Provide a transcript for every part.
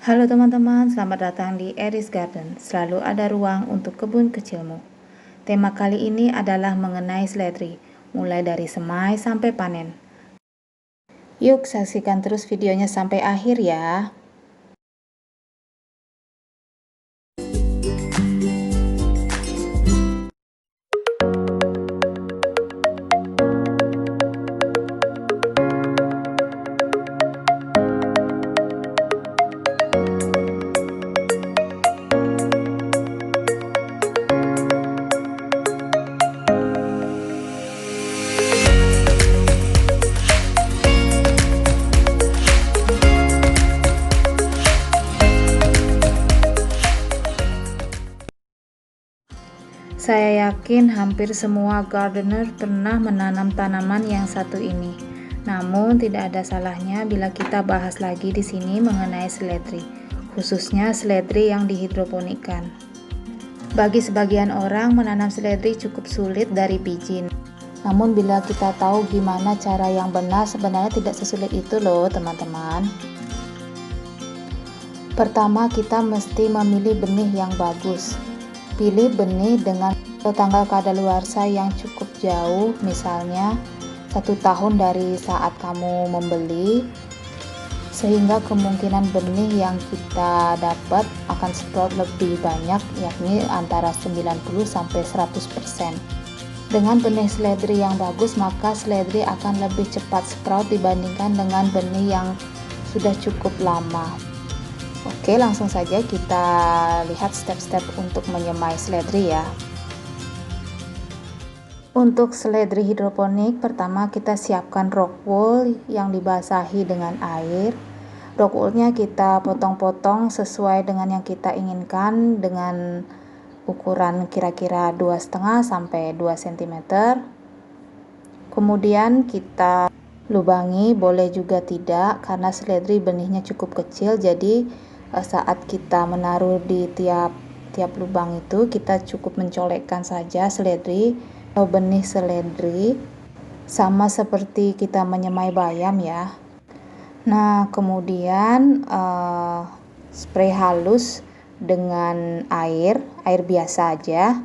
Halo teman-teman, selamat datang di Eris Garden. Selalu ada ruang untuk kebun kecilmu. Tema kali ini adalah mengenai seledri, mulai dari semai sampai panen. Yuk saksikan terus videonya sampai akhir ya. Saya yakin hampir semua gardener pernah menanam tanaman yang satu ini. Namun tidak ada salahnya bila kita bahas lagi di sini mengenai seledri, khususnya seledri yang dihidroponikkan. Bagi sebagian orang menanam seledri cukup sulit dari biji. Namun bila kita tahu gimana cara yang benar, sebenarnya tidak sesulit itu loh teman-teman. Pertama, kita mesti memilih benih yang bagus. Pilih benih dengan tanggal kadaluarsa yang cukup jauh, misalnya 1 tahun dari saat kamu membeli, sehingga kemungkinan benih yang kita dapat akan sprout lebih banyak, yakni antara 90-100%. Dengan benih seledri yang bagus, maka seledri akan lebih cepat sprout dibandingkan dengan benih yang sudah cukup lama. Oke, langsung saja kita lihat step-step untuk menyemai seledri ya. Untuk seledri hidroponik, pertama kita siapkan rock wool yang dibasahi dengan air. Rock woolnya kita potong-potong sesuai dengan yang kita inginkan dengan ukuran kira-kira 2,5 sampai 2 cm. Kemudian kita lubangi, boleh juga tidak, karena seledri benihnya cukup kecil, jadi saat kita menaruh di tiap lubang itu kita cukup mencolekkan saja seledri atau benih seledri, sama seperti kita menyemai bayam ya. Nah, kemudian spray halus dengan air biasa aja.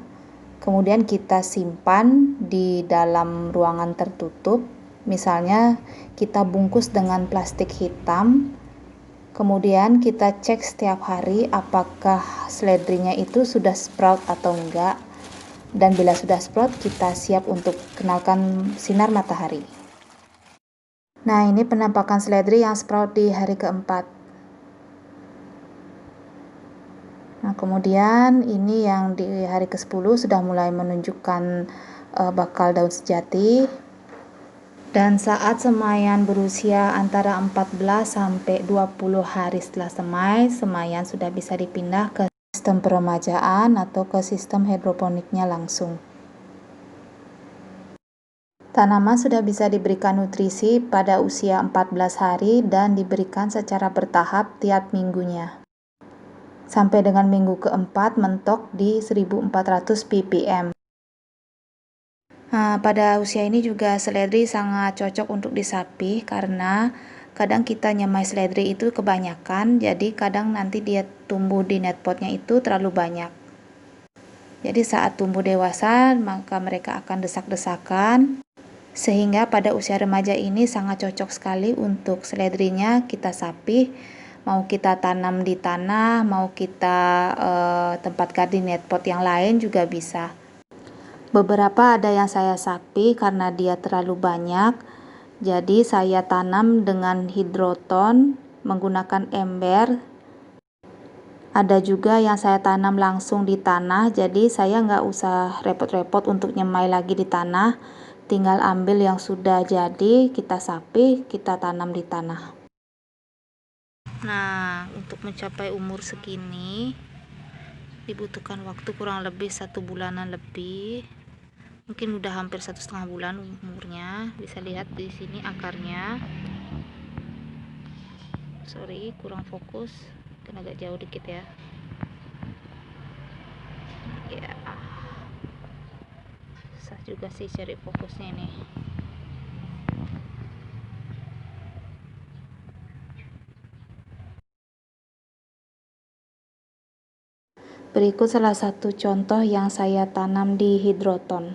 Kemudian kita simpan di dalam ruangan tertutup. Misalnya kita bungkus dengan plastik hitam. Kemudian kita cek setiap hari apakah seledrinya itu sudah sprout atau enggak. Dan bila sudah sprout, kita siap untuk kenalkan sinar matahari. Nah, ini penampakan seledri yang sprout di hari keempat. Nah, kemudian ini yang di hari ke-10 sudah mulai menunjukkan bakal daun sejati. Dan saat semaian berusia antara 14 sampai 20 hari setelah semaian sudah bisa dipindah ke sistem peremajaan atau ke sistem hidroponiknya langsung. Tanaman sudah bisa diberikan nutrisi pada usia 14 hari dan diberikan secara bertahap tiap minggunya. Sampai dengan minggu keempat mentok di 1400 ppm. Nah, pada usia ini juga seledri sangat cocok untuk disapih karena kadang kita nyemai seledri itu kebanyakan, jadi kadang nanti dia tumbuh di netpotnya itu terlalu banyak. Jadi saat tumbuh dewasa maka mereka akan desak-desakan, sehingga pada usia remaja ini sangat cocok sekali untuk seledrinya kita sapih. Mau kita tanam di tanah, mau kita tempatkan di netpot yang lain juga bisa. Beberapa ada yang saya sapih karena dia terlalu banyak, jadi saya tanam dengan hidroton menggunakan ember. Ada juga yang saya tanam langsung di tanah, jadi saya nggak usah repot-repot untuk nyemai lagi di tanah, tinggal ambil yang sudah jadi, kita sapih, kita tanam di tanah. Nah, untuk mencapai umur segini dibutuhkan waktu kurang lebih 1 bulanan lebih. Mungkin udah hampir 1,5 bulan umurnya. Bisa lihat di sini akarnya. Sorry, kurang fokus, kan agak jauh dikit ya. Ya, susah juga sih cari fokusnya ini. Berikut salah satu contoh yang saya tanam di hidroton.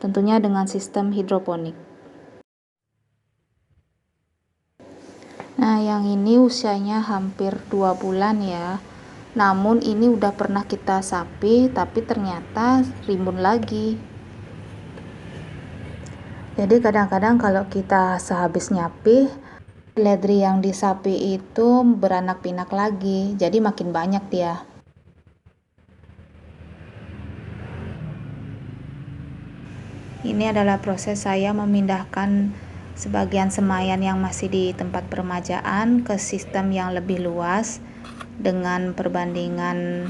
Tentunya dengan sistem hidroponik. Nah, yang ini usianya hampir 2 bulan ya. Namun ini udah pernah kita sapi, tapi ternyata rimbun lagi. Jadi kadang-kadang kalau kita sehabis nyapih, seledri yang disapi itu beranak pinak lagi, jadi makin banyak dia. Ini adalah proses saya memindahkan sebagian semayan yang masih di tempat peremajaan ke sistem yang lebih luas dengan perbandingan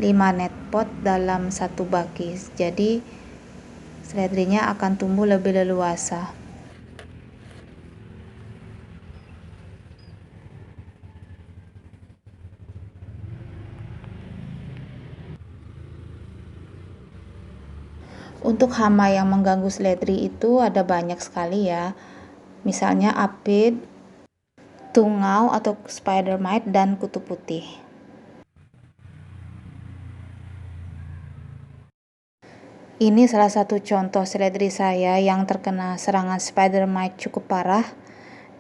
5 net pot dalam satu bakis. Jadi seledrinya akan tumbuh lebih leluasa. Untuk hama yang mengganggu seledri itu ada banyak sekali ya. Misalnya apit, tungau atau spider mite, dan kutu putih. Ini salah satu contoh seledri saya yang terkena serangan spider mite cukup parah.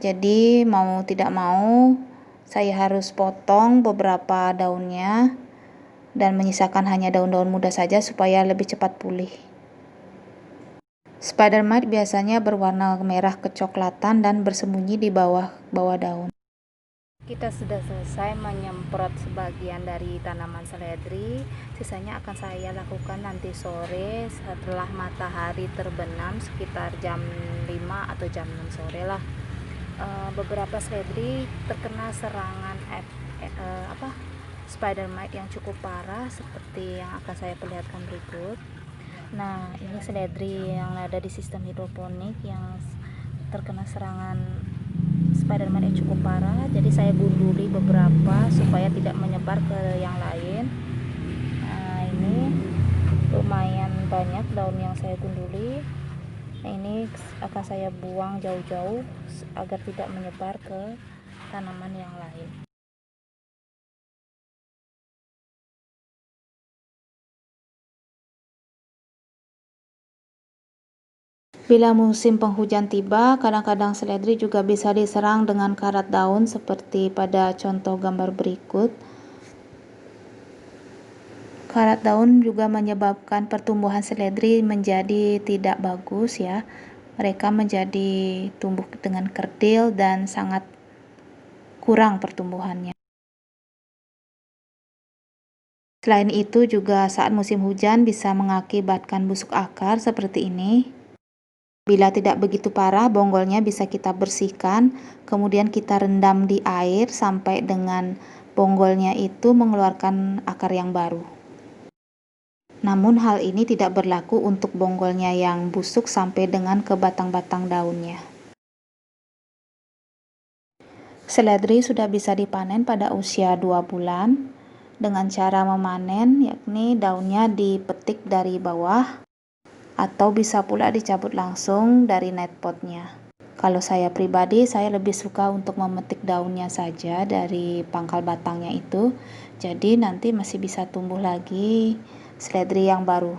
Jadi mau tidak mau saya harus potong beberapa daunnya dan menyisakan hanya daun-daun muda saja supaya lebih cepat pulih. Spider mite biasanya berwarna merah kecoklatan dan bersembunyi di bawah daun. Kita sudah selesai menyemprot sebagian dari tanaman seledri. Sisanya akan saya lakukan nanti sore setelah matahari terbenam sekitar jam 5 atau jam 6 sore lah. Beberapa seledri terkena serangan spider mite yang cukup parah seperti yang akan saya perlihatkan berikut. Nah, ini seledri yang ada di sistem hidroponik yang terkena serangan spider mite yang cukup parah. Jadi saya gunduli beberapa supaya tidak menyebar ke yang lain. Nah, ini lumayan banyak daun yang saya gunduli. Nah, ini akan saya buang jauh-jauh agar tidak menyebar ke tanaman yang lain. Bila musim penghujan tiba, kadang-kadang seledri juga bisa diserang dengan karat daun seperti pada contoh gambar berikut. Karat daun juga menyebabkan pertumbuhan seledri menjadi tidak bagus ya. Mereka menjadi tumbuh dengan kerdil dan sangat kurang pertumbuhannya. Selain itu juga saat musim hujan bisa mengakibatkan busuk akar seperti ini. Bila tidak begitu parah, bonggolnya bisa kita bersihkan, kemudian kita rendam di air sampai dengan bonggolnya itu mengeluarkan akar yang baru. Namun hal ini tidak berlaku untuk bonggolnya yang busuk sampai dengan ke batang-batang daunnya. Seledri sudah bisa dipanen pada usia 2 bulan dengan cara memanen, yakni daunnya dipetik dari bawah atau bisa pula dicabut langsung dari net potnya. Kalau saya pribadi, saya lebih suka untuk memetik daunnya saja dari pangkal batangnya itu, jadi nanti masih bisa tumbuh lagi seledri yang baru.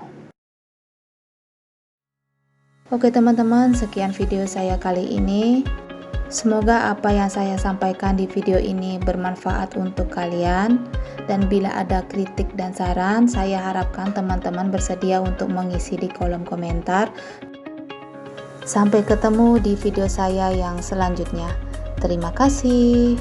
Oke teman-teman, sekian video saya kali ini. Semoga apa yang saya sampaikan di video ini bermanfaat untuk kalian, dan bila ada kritik dan saran, saya harapkan teman-teman bersedia untuk mengisi di kolom komentar. Sampai ketemu di video saya yang selanjutnya. Terima kasih.